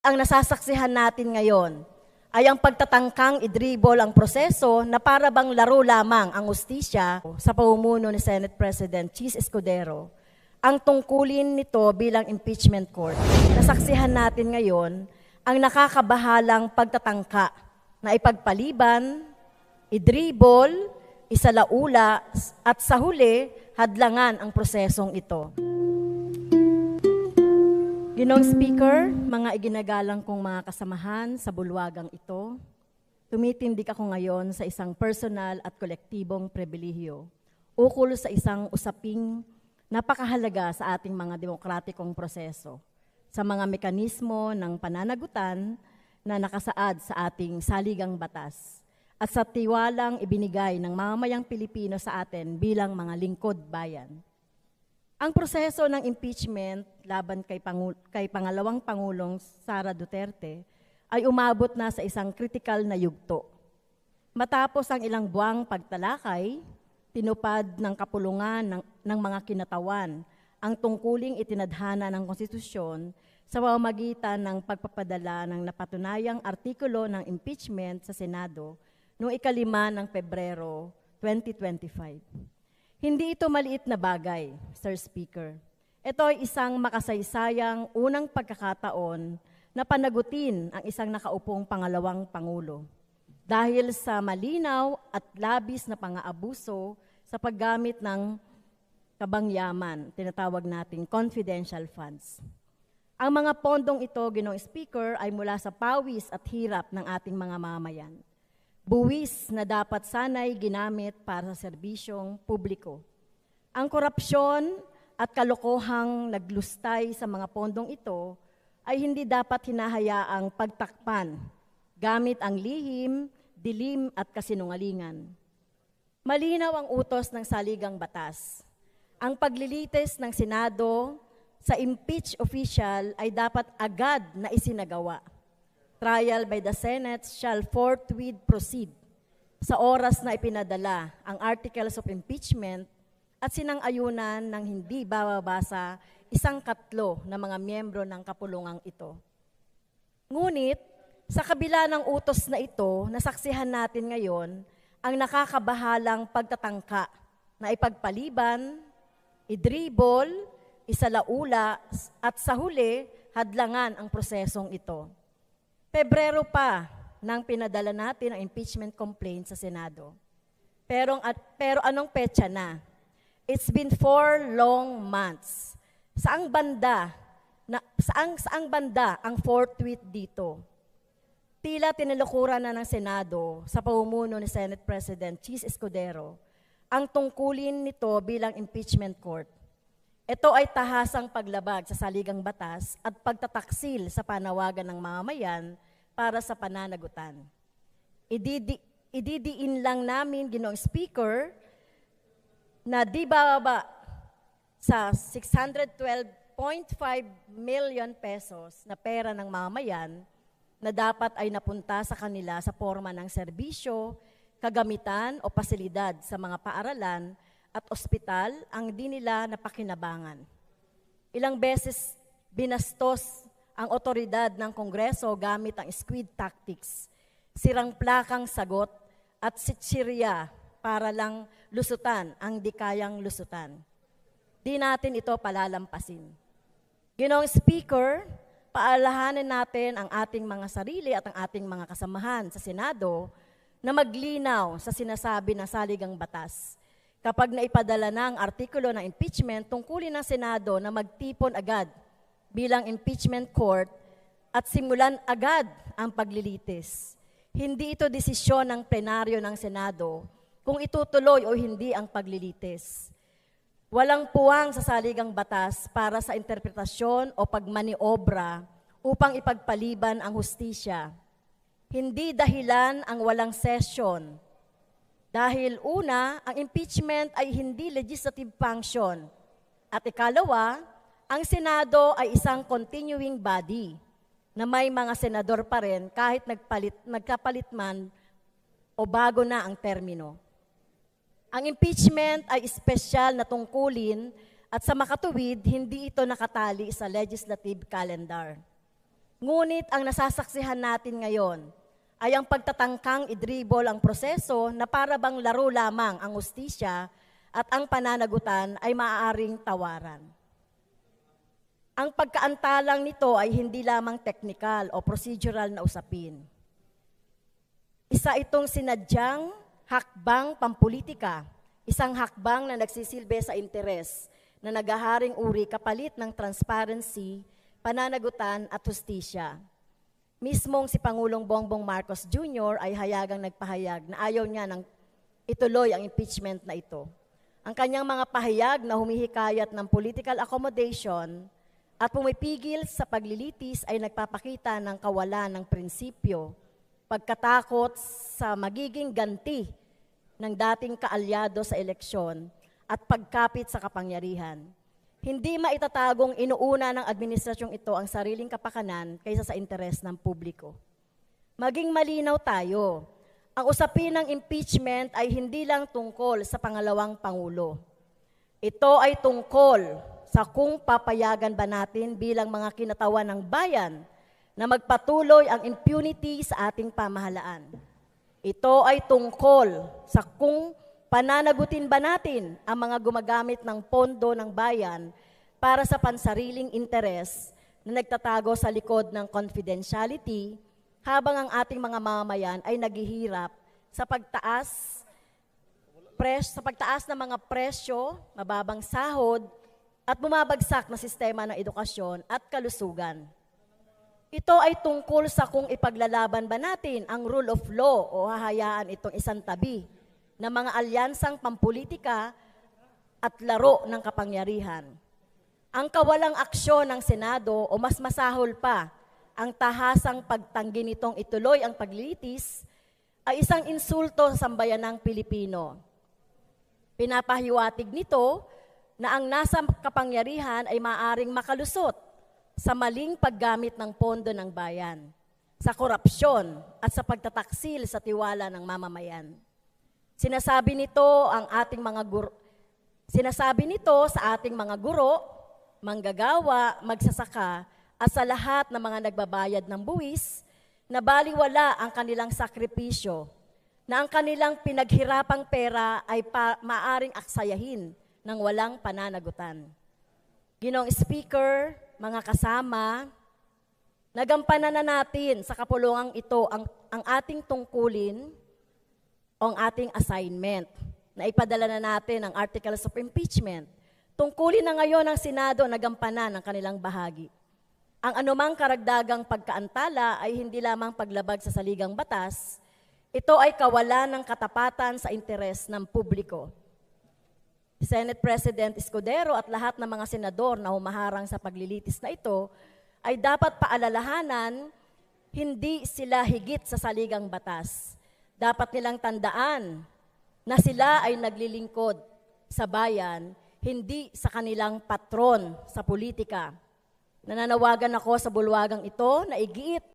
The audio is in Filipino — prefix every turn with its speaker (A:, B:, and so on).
A: ang nasasaksihan natin ngayon ay ang pagtatangkang idribol ang proseso na para bang laro lamang ang hustisya sa pamumuno ni Senate President Chis Escudero. Ang tungkulin nito bilang impeachment court. Nasaksihan natin ngayon ang nakakabahalang pagtatangka na ipagpaliban, idribol, isalaula at sa huli, hadlangan ang prosesong ito. Ginoong Speaker, mga iginagalang kong mga kasamahan sa bulwagang ito, tumitindig ako ngayon sa isang personal at kolektibong pribilehiyo ukol sa isang usaping napakahalaga sa ating mga demokratikong proseso, sa mga mekanismo ng pananagutan na nakasaad sa ating saligang batas at sa tiwalang ibinigay ng mamamayang Pilipino sa atin bilang mga lingkod bayan. Ang proseso ng impeachment laban kay pangalawang Pangulong Sara Duterte ay umabot na sa isang kritikal na yugto. Matapos ang ilang buwang pagtalakay, tinupad ng kapulungan ng mga kinatawan ang tungkuling itinadhana ng konstitusyon sa pamamagitan ng pagpapadala ng napatunayang artikulo ng impeachment sa Senado noong 5 ng Pebrero 2025. Hindi ito maliit na bagay, Sir Speaker. Ito ay isang makasaysayang unang pagkakataon na panagutin ang isang nakaupong pangalawang Pangulo dahil sa malinaw at labis na pang-aabuso sa paggamit ng kabangyaman, tinatawag nating confidential funds. Ang mga pondong ito, Ginoong Speaker, ay mula sa pawis at hirap ng ating mga mamayan. Buwis na dapat sana'y ginamit para sa serbisyong publiko. Ang korupsyon at kalokohang naglustay sa mga pondong ito ay hindi dapat hinahayaang pagtakpan gamit ang lihim, dilim at kasinungalingan. Malinaw ang utos ng saligang batas. Ang paglilitis ng Senado sa impeach official ay dapat agad na isinagawa. Trial by the Senate shall forthwith proceed sa oras na ipinadala ang articles of impeachment at sinang-ayunan ng hindi bababasa 1/4 ng mga miyembro ng kapulungang ito. Ngunit, sa kabila ng utos na ito, nasaksihan natin ngayon ang nakakabahalang pagtatangka na ipagpaliban, idribol, isalaula at sa huli, hadlangan ang prosesong ito. Pebrero pa nang pinadala natin ang impeachment complaint sa Senado. Pero anong petsa na? It's been 4 long months. Saang banda ang forthwith dito? Tila tinilukuran na ng Senado sa pamumuno ni Senate President Chis Escudero ang tungkulin nito bilang impeachment court. Ito ay tahasang paglabag sa saligang batas at pagtataksil sa panawagan ng mamamayan para sa pananagutan. Ididiin lang namin, Ginoong Speaker, na di bababa sa 612.5 million pesos na pera ng mamamayan na dapat ay napunta sa kanila sa forma ng serbisyo, kagamitan o pasilidad sa mga paaralan at ospital ang di nila napakinabangan. Ilang beses binastos ang otoridad ng Kongreso gamit ang squid tactics, sirang plakang sagot at sitsirya para lang lusutan ang di kayang lusutan. Di natin ito palalampasin. Ginoong Speaker, paalahanin natin ang ating mga sarili at ang ating mga kasamahan sa Senado na maglinaw sa sinasabi ng saligang batas. Kapag naipadala na ang artikulo ng impeachment, tungkulin ng Senado na magtipon agad bilang impeachment court at simulan agad ang paglilitis. Hindi ito desisyon ng plenaryo ng Senado kung itutuloy o hindi ang paglilitis. Walang puwang sa saligang batas para sa interpretasyon o pagmaniobra upang ipagpaliban ang hustisya. Hindi dahilan ang walang session. Dahil una, ang impeachment ay hindi legislative function. At ikalawa, ang Senado ay isang continuing body na may mga senador pa rin kahit nagkapalit man o bago na ang termino. Ang impeachment ay espesyal na tungkulin at sa makatuwid, hindi ito nakatali sa legislative calendar. Ngunit ang nasasaksihan natin ngayon ay ang pagtatangkang idribol ang proseso na para bang laro lamang ang hustisya at ang pananagutan ay maaaring tawaran. Ang pagkaantalang nito ay hindi lamang technical o procedural na usapin. Isa itong sinadyang hakbang pampolitika, isang hakbang na nagsisilbi sa interes na naghaharing uri kapalit ng transparency, pananagutan at hustisya. Mismong si Pangulong Bongbong Marcos Jr. ay hayagang nagpahayag na ayaw niya nang ituloy ang impeachment na ito. Ang kanyang mga pahayag na humihikayat ng political accommodation at pumipigil sa paglilitis ay nagpapakita ng kawalan ng prinsipyo, pagkatakot sa magiging ganti ng dating kaalyado sa eleksyon at pagkapit sa kapangyarihan. Hindi maitatagong inuuna ng administrasyong ito ang sariling kapakanan kaysa sa interes ng publiko. Maging malinaw tayo, ang usapin ng impeachment ay hindi lang tungkol sa pangalawang Pangulo. Ito ay tungkol sa kung papayagan ba natin bilang mga kinatawan ng bayan na magpatuloy ang impunity sa ating pamahalaan. Ito ay tungkol sa kung pananagutin ba natin ang mga gumagamit ng pondo ng bayan para sa pansariling interes na nagtatago sa likod ng confidentiality habang ang ating mga mamamayan ay naghihirap sa pagtaas ng mga presyo, mababang sahod, at bumabagsak na sistema ng edukasyon at kalusugan. Ito ay tungkol sa kung ipaglalaban ba natin ang rule of law o hahayaan itong isang tabi ng mga alyansang pampolitika at laro ng kapangyarihan. Ang kawalang aksyon ng Senado o mas masahol pa, ang tahasang pagtanggi nitong ituloy ang paglilitis ay isang insulto sa sambayanang Pilipino. Pinapahiwatig nito na ang nasa kapangyarihan ay maaaring makalusot sa maling paggamit ng pondo ng bayan, sa korupsyon at sa pagtataksil sa tiwala ng mamamayan. Sinasabi nito sa ating mga guro, manggagawa, magsasaka at sa lahat ng mga nagbabayad ng buwis na baliwala ang kanilang sakripisyo, na ang kanilang pinaghirapang pera ay maaring aksayahin ng walang pananagutan. Ginoong Speaker, mga kasama, nagampanan na natin sa kapulungang ito ang ating tungkulin o ang ating assignment na ipadala na natin ang Articles of Impeachment. Tungkulin na ngayon ng Senado na gampanan ang kanilang bahagi. Ang anumang karagdagang pagkaantala ay hindi lamang paglabag sa saligang batas, ito ay kawalan ng katapatan sa interes ng publiko. Senate President Escudero at lahat ng mga senador na humaharang sa paglilitis na ito ay dapat paalalahanan, hindi sila higit sa saligang batas. Dapat nilang tandaan na sila ay naglilingkod sa bayan, hindi sa kanilang patron sa politika. Nananawagan ako sa bulwagang ito na igiit